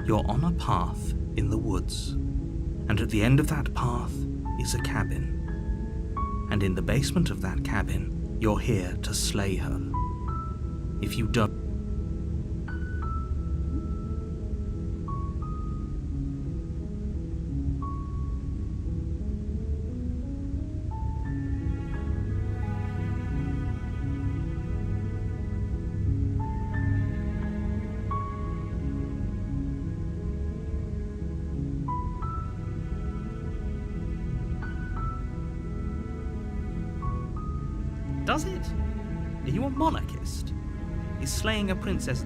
You're on a path in the woods, and at the end of that path is a cabin. And in the basement of that cabin, you're here to slay her. If you don't... Does it? Are you a monarchist? Is slaying a princess...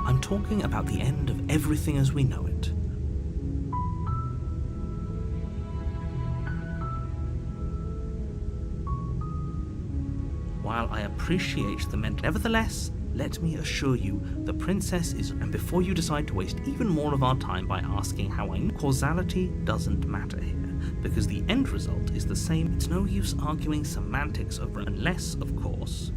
I'm talking about the end of everything as we know it. While I appreciate the mental, nevertheless, let me assure you, the princess is... And before you decide to waste even more of our time by asking how I know, causality doesn't matter here, because the end result is the same. It's no use arguing semantics over, unless, of course...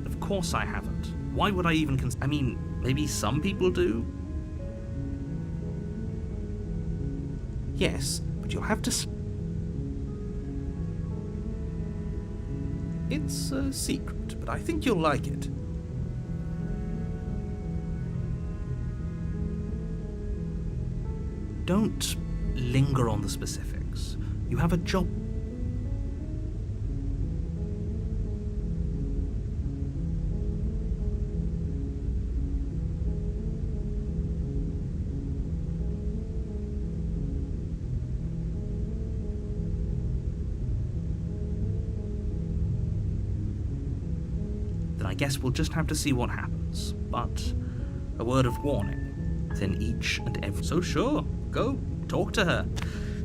Of course I haven't. Why would I even I mean, maybe some people do? Yes, but you'll have to... It's a secret, but I think you'll like it. Don't linger on the specifics. You have a job... I guess we'll just have to see what happens. But a word of warning, then each and every... So sure, go, talk to her.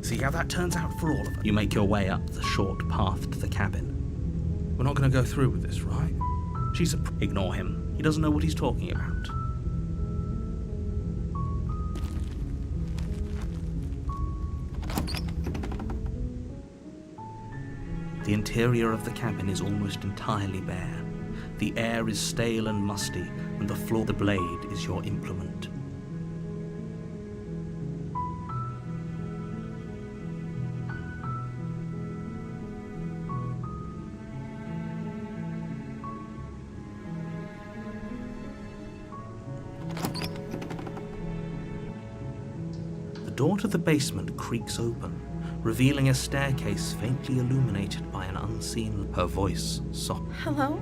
See how that turns out for all of us. You make your way up the short path to the cabin. We're not going to go through with this, right? She's a... Ignore him. He doesn't know what he's talking about. The interior of the cabin is almost entirely bare. The air is stale and musty, and the floor, the blade, is your implement. The door to the basement creaks open, revealing a staircase faintly illuminated by an unseen... Her voice soft. Hello?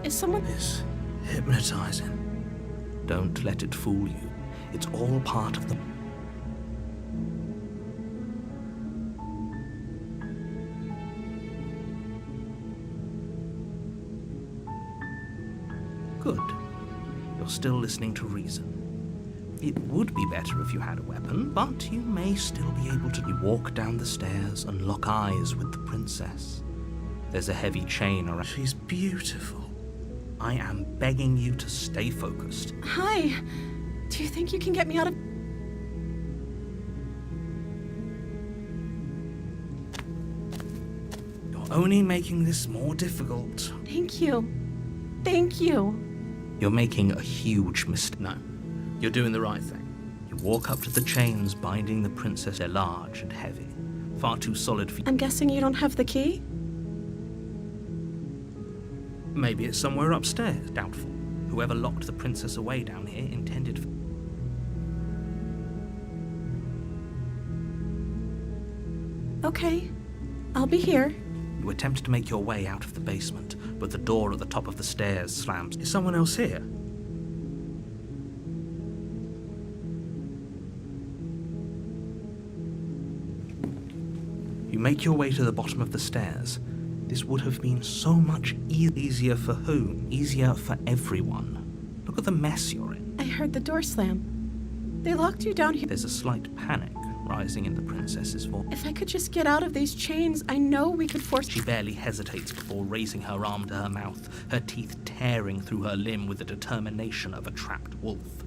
Is someone... It's hypnotizing. Don't let it fool you. It's all part of the... Good. You're still listening to reason. It would be better if you had a weapon, but you may still be able to... You walk down the stairs and lock eyes with the princess. There's a heavy chain around... She's beautiful. I am begging you to stay focused. Hi. Do you think you can get me out of... You're only making this more difficult. Thank you. Thank you. You're making a huge mistake. No, you're doing the right thing. You walk up to the chains binding the princess. They're large and heavy. Far too solid for you. I'm guessing you don't have the key? Maybe it's somewhere upstairs. Doubtful. Whoever locked the princess away down here intended for... Okay. I'll be here. You attempt to make your way out of the basement, but the door at the top of the stairs slams. Is someone else here? You make your way to the bottom of the stairs. This would have been so much easier for whom? Easier for everyone. Look at the mess you're in. I heard the door slam. They locked you down here. There's a slight panic rising in the princess's voice. If I could just get out of these chains, I know we could force... She barely hesitates before raising her arm to her mouth, her teeth tearing through her limb with the determination of a trapped wolf.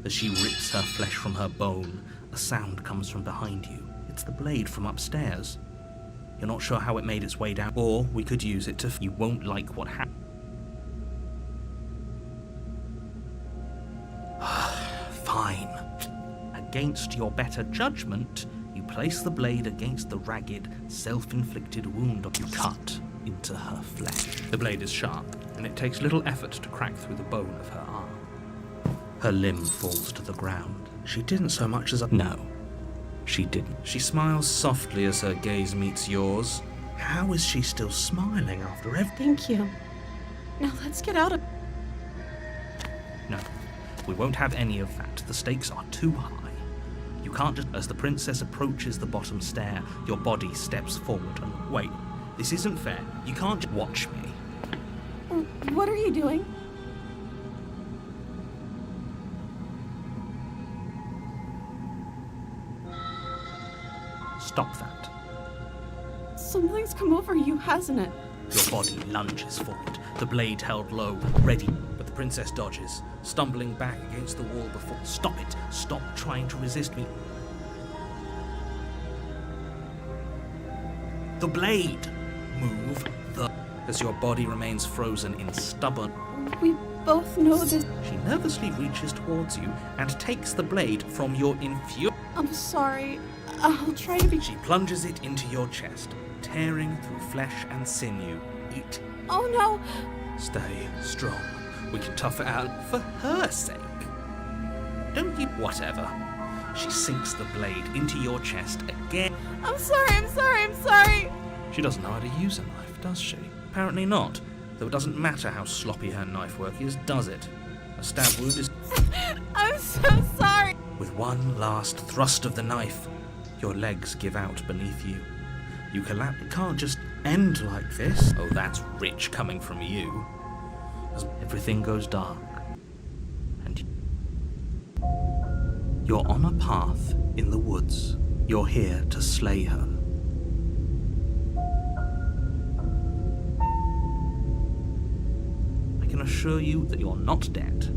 As she rips her flesh from her bone, a sound comes from behind you. It's the blade from upstairs. You're not sure how it made its way down, or we could use it to... You won't like what happened. Fine. Against your better judgment, you place the blade against the ragged, self-inflicted wound you cut into her flesh. The blade is sharp, and it takes little effort to crack through the bone of her arm. Her limb falls to the ground. She didn't so much as a... No, she didn't. She smiles softly as her gaze meets yours. How is she still smiling after everything? Thank you. Now let's get out of... No, we won't have any of that. The stakes are too high. You can't just... As the princess approaches the bottom stair, your body steps forward and... Wait, this isn't fair. You can't just watch me. What are you doing? Stop that. Something's come over you, hasn't it? Your body lunges forward, the blade held low, ready. But the princess dodges, stumbling back against the wall before... Stop it! Stop trying to resist me. The blade! Move the... As your body remains frozen in stubborn... We both know this. She nervously reaches towards you and takes the blade from your I'm sorry. I'll try to be... She plunges it into your chest, tearing through flesh and sinew. Eat. Oh no! Stay strong. We can tough it out for her sake. Don't you... Whatever. She sinks the blade into your chest again. I'm sorry. She doesn't know how to use a knife, does she? Apparently not. Though it doesn't matter how sloppy her knife work is, does it? A stab wound is... I'm so sorry. With one last thrust of the knife, your legs give out beneath you. You collapse. It can't just end like this. Oh, that's rich coming from you. As everything goes dark, and you're on a path in the woods. You're here to slay her. I can assure you that you're not dead.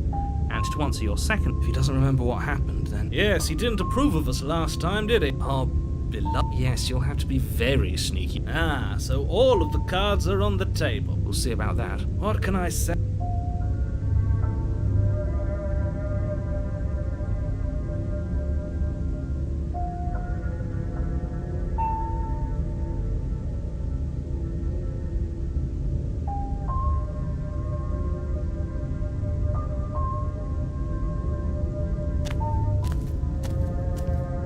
And to answer your second, if he doesn't remember what happened, then... Yes, he didn't approve of us last time, did he? Oh, beloved. Yes, you'll have to be very sneaky. Ah, so all of the cards are on the table. We'll see about that. What can I say?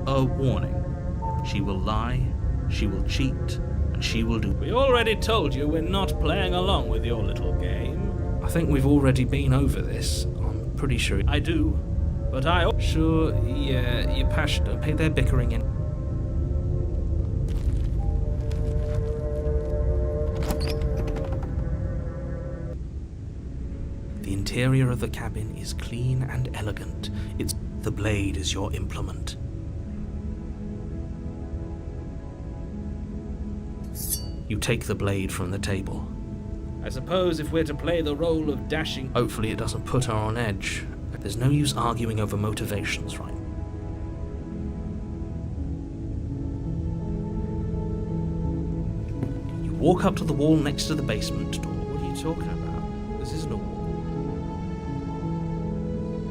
A warning. She will lie, she will cheat, and she will do... We already told you we're not playing along with your little game. I think we've already been over this. I'm pretty sure... I do, but I... Sure, yeah, you're passionate. Don't pay their bickering in. The interior of the cabin is clean and elegant. The blade is your implement. You take the blade from the table. I suppose if we're to play the role of dashing... Hopefully it doesn't put her on edge. There's no use arguing over motivations, right? You walk up to the wall next to the basement door. What are you talking about? This isn't a wall.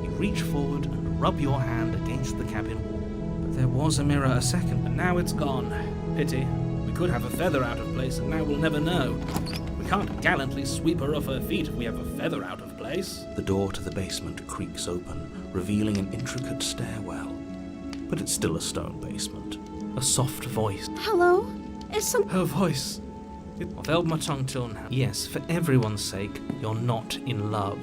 You reach forward and rub your hand against the cabin wall. But there was a mirror a second, and now it's gone. Pity. We could have a feather out of place, and now we'll never know. We can't gallantly sweep her off her feet if we have a feather out of place. The door to the basement creaks open, revealing an intricate stairwell. But it's still a stone basement. A soft voice. Hello? Is some... Her voice. I've held my tongue till now. Yes, for everyone's sake, you're not in love.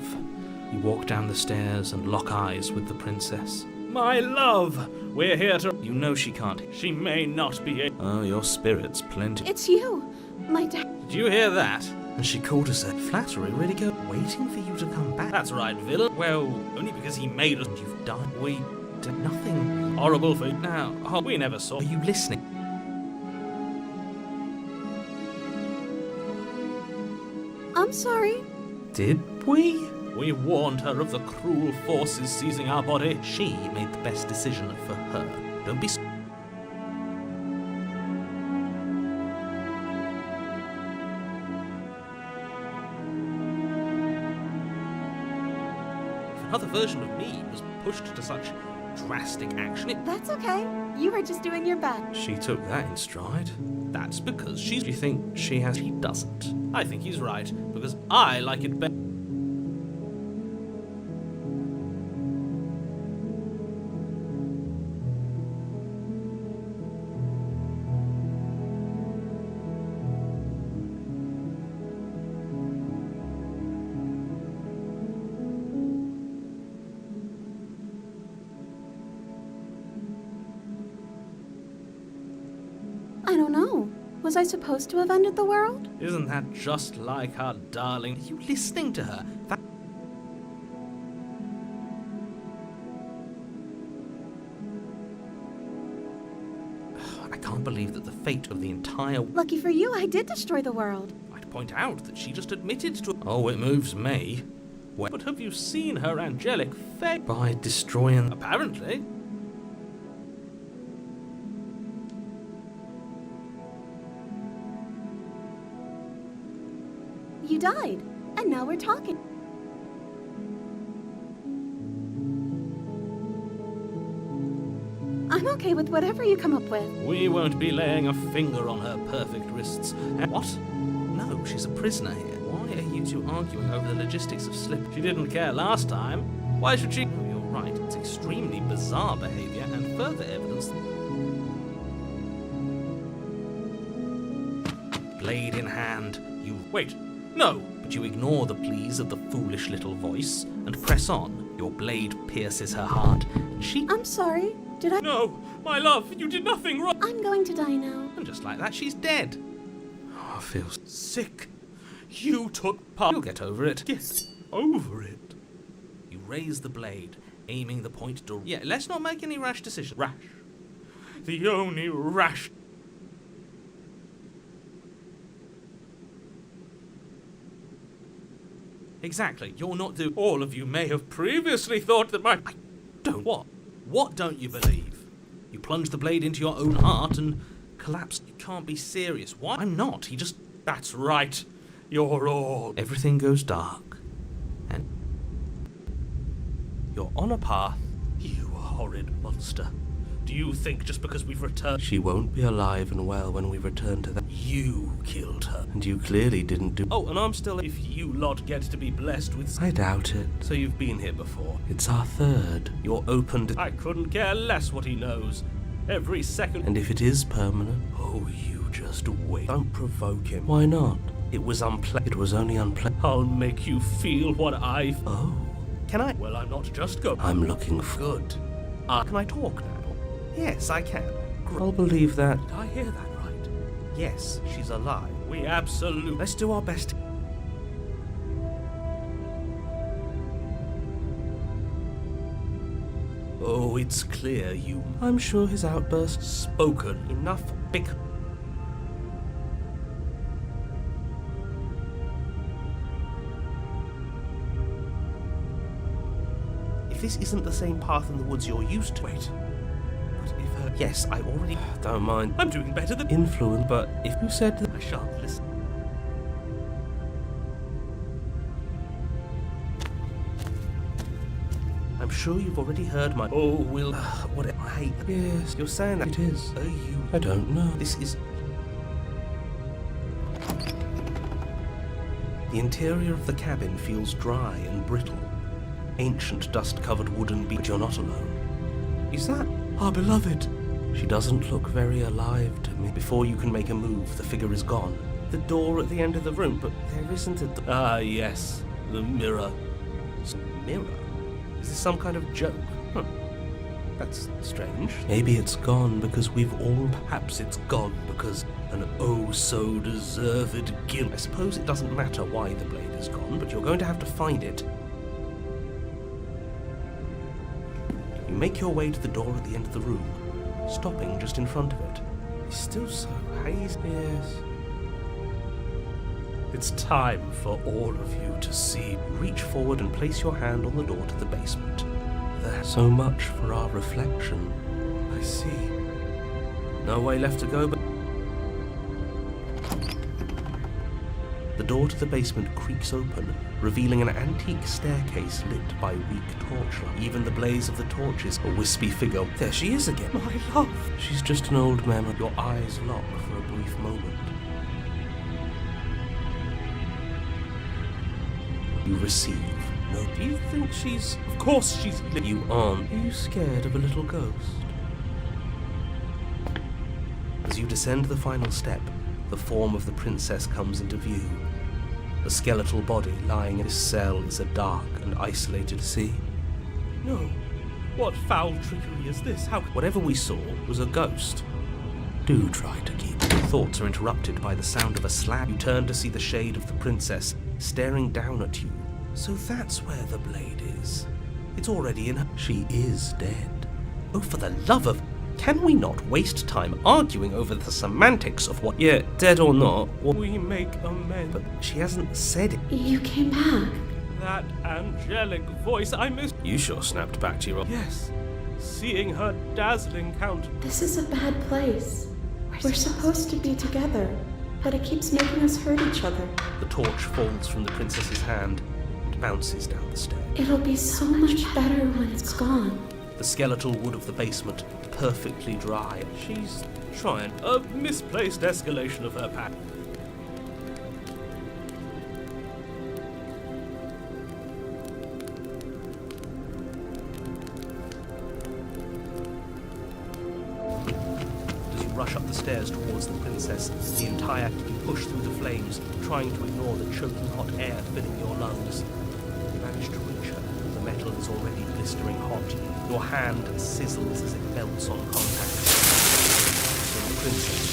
You walk down the stairs and lock eyes with the princess. My love! We're here to... You know she can't. She may not be a... Oh, your spirit's plenty. It's you. My dad... Did you hear that? And she called us a flattery, really go waiting for you to come back. That's right, villain. Well, only because he made us. You've done. We did nothing horrible for you. Now, we never saw. Are you listening? I'm sorry. Did we? We warned her of the cruel forces seizing our body. She made the best decision for her. Don't be. Another version of me was pushed to such drastic action. That's okay. You were just doing your best. She took that in stride. That's because she's. You think she has? She doesn't. I think he's right because I like it better. I don't know. Was I supposed to have ended the world? Isn't that just like our darling? Are you listening to her? I can't believe that the fate of the entire... Lucky for you, I did destroy the world. I'd point out that she just admitted to... Oh, it moves me. Well, but have you seen her angelic fate? By destroying... Apparently. You died, and now we're talking. I'm okay with whatever you come up with. We won't be laying a finger on her perfect wrists. What? No, she's a prisoner here. Why are you two arguing over the logistics of slip? She didn't care last time. Why should she? Oh, you're right. It's extremely bizarre behavior and further evidence. Blade in hand, you... Wait. No! But you ignore the pleas of the foolish little voice and press on. Your blade pierces her heart. She... I'm sorry. Did I... No! My love, you did nothing wrong! I'm going to die now. And just like that, she's dead. Oh, I feel sick. You took part... You'll get over it. Get over it. You raise the blade, aiming the point to... Yeah, let's not make any rash decisions. Rash. The only rash... Exactly. You're not doing... All of you may have previously thought that my... I don't... What? What don't you believe? You plunge the blade into your own heart and collapse. You can't be serious. Why? I'm not. He just... That's right. You're all... Everything goes dark. And... You're on a path. You horrid monster. Do you think just because we've returned... She won't be alive and well when we return to that. You killed her. And you clearly didn't do... Oh, and I'm still... If you lot get to be blessed with... I doubt it. So you've been here before. It's our third. You're open to... I couldn't care less what he knows. Every second... And if it is permanent... Oh, you just wait. Don't provoke him. Why not? It was unpleasant. It was only unpleasant. I'll make you feel what I... Oh. Can I? Well, I'm not just go... I'm looking for... Good. Can I talk now? Yes, I can. I'll believe that. Did I hear that right? Yes, she's alive. We absolutely... Let's do our best. Oh, it's clear you... I'm sure his outburst... Spoken. Enough big... If this isn't the same path in the woods you're used to... Wait. Yes, I already... Don't mind. I'm doing better than... Influence, but if you said that... I shan't listen. I'm sure you've already heard my... Oh, Will... what... I hate... Yes, you're saying that it is. Are you... I don't know. This is... The interior of the cabin feels dry and brittle. Ancient dust-covered wooden beach. But you're not alone. Is that... Our beloved. She doesn't look very alive to me. Before you can make a move, the figure is gone. The door at the end of the room, but there isn't a... Ah, yes. The mirror. Mirror? Is this some kind of joke? Huh. That's strange. Maybe it's gone because we've all... Perhaps it's gone because an oh-so-deserved guilt. I suppose it doesn't matter why the blade is gone, but you're going to have to find it. You make your way to the door at the end of the room, stopping just in front of it. It's still so hazy. Yes. It's time for all of you to see. Reach forward and place your hand on the door to the basement. There's so much for our reflection. I see. No way left to go but... The door to the basement creaks open, revealing an antique staircase lit by weak torchlight. Even the blaze of the torches, a wispy figure. There she is again. My love. She's just an old memory. Your eyes lock for a brief moment. You receive no. Do you think she's... Of course she's... You aren't. Are you scared of a little ghost? As you descend the final step, the form of the princess comes into view. The skeletal body lying in this cell is a dark and isolated sea. No. What foul trickery is this? How... Whatever we saw was a ghost. Do try to keep... Thoughts are interrupted by the sound of a slap. You turn to see the shade of the princess staring down at you. So that's where the blade is. It's already in her. She is dead. Oh, for the love of... Can we not waste time arguing over the semantics of what... Yeah, dead or not, we make amends. But she hasn't said it. You came back. That angelic voice I missed. You sure snapped back to your... Yes. Seeing her dazzling count... This is a bad place. We're supposed to be together, but it keeps making us hurt each other. The torch falls from the princess's hand and bounces down the stairs. It'll be so much better when it's gone. The skeletal wood of the basement, perfectly dry. She's trying a misplaced escalation of her pack. Rush up the stairs towards the princess, the entire you push through the flames, trying to ignore the choking hot air filling your lungs. You manage to reach her. The metal is already blistering hot. Your hand sizzles as it melts on contact. So the princess,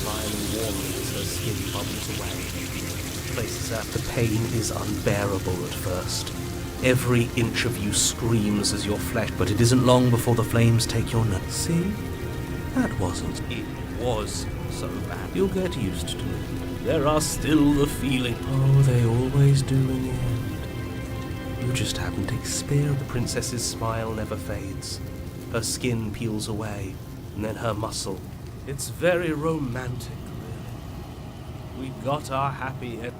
smiling warmly as her skin bubbles away, places her. The pain is unbearable at first. Every inch of you screams as your flesh, but it isn't long before the flames take your nerve. See? That wasn't. It was so bad. You'll get used to it. There are still the feeling. Oh, they always do in the end. You just haven't experienced. The princess's smile never fades. Her skin peels away, and then her muscle. It's very romantic, really. We got our happy end.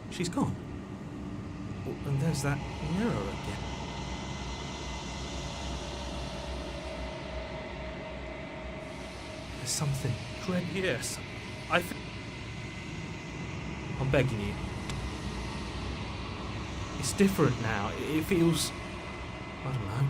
She's gone. Oh, and there's that mirror again. There's something dread. Yes, I'm begging you. It's different now. It feels... I don't know.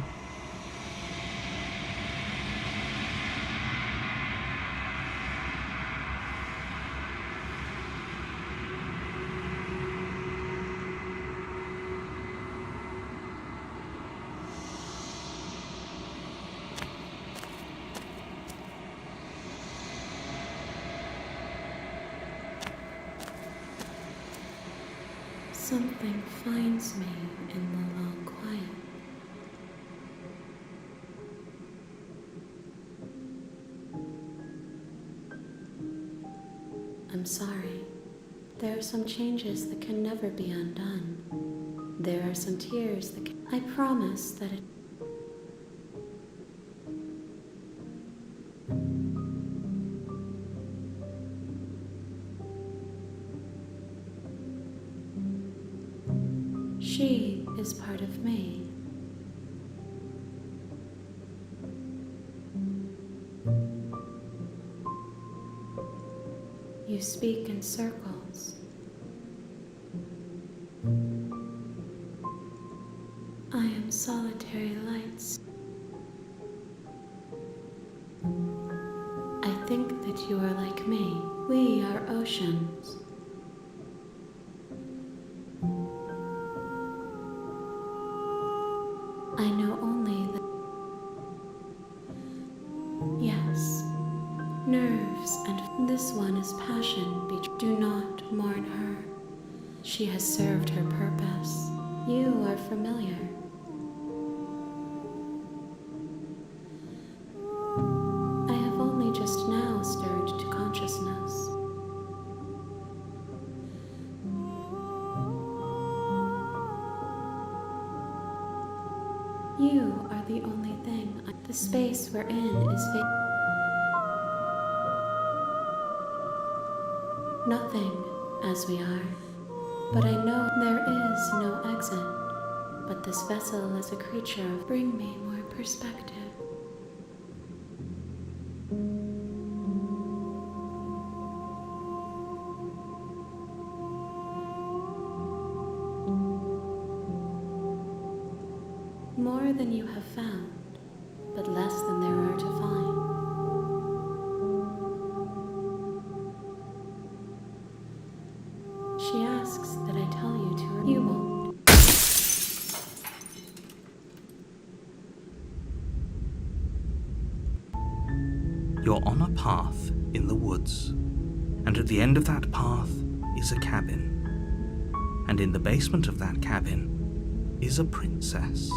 Something finds me in the long quiet. I'm sorry. There are some changes that can never be undone. There are some tears that can... I promise that it... She is part of me. You speak in circles. I am solitary lights. I think that you are like me. We are oceans. I know only that. Yes, nerves, and this one is passion. Do not mourn her. She has served her purpose. You are familiar. I have only just now stirred to consciousness. You are the only thing. The space we're in is nothing as we are. But I know there is no exit. But this vessel is a creature of bring me more perspective. More than you have found, but less than there are to find. She asks that I tell you to. You won't. You're on a path in the woods, and at the end of that path is a cabin. And in the basement of that cabin is a princess.